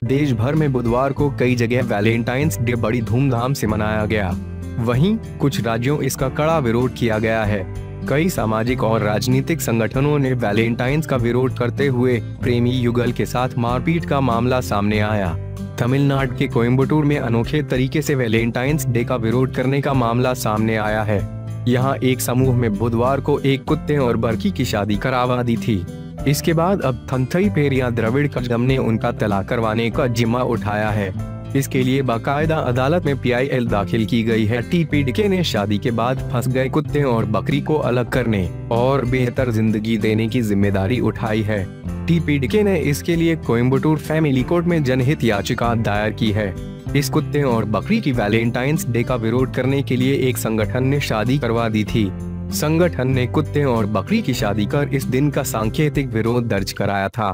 देश भर में बुधवार को कई जगह वैलेंटाइंस डे बड़ी धूमधाम से मनाया गया। वहीं कुछ राज्यों इसका कड़ा विरोध किया गया है। कई सामाजिक और राजनीतिक संगठनों ने वैलेंटाइंस का विरोध करते हुए प्रेमी युगल के साथ मारपीट का मामला सामने आया। तमिलनाडु के कोयम्बटूर में अनोखे तरीके से वैलेंटाइंस डे का विरोध करने का मामला सामने आया है। यहाँ एक समूह में बुधवार को एक कुत्ते और बरकी की शादी करवा दी थी। इसके बाद अब थंथई पेरिया द्रविड़ कजगम ने उनका तलाक करवाने का जिम्मा उठाया है। इसके लिए बाकायदा अदालत में PIL दाखिल की गई है। TPDK ने शादी के बाद फंस गए कुत्ते और बकरी को अलग करने और बेहतर जिंदगी देने की जिम्मेदारी उठाई है। TPDK ने इसके लिए कोयम्बटूर फैमिली कोर्ट में जनहित याचिका दायर की है। इस कुत्ते और बकरी की वैलेंटाइंस डे का विरोध करने के लिए एक संगठन ने शादी करवा दी थी। संगठन ने कुत्ते और बकरी की शादी कर इस दिन का सांकेतिक विरोध दर्ज कराया था।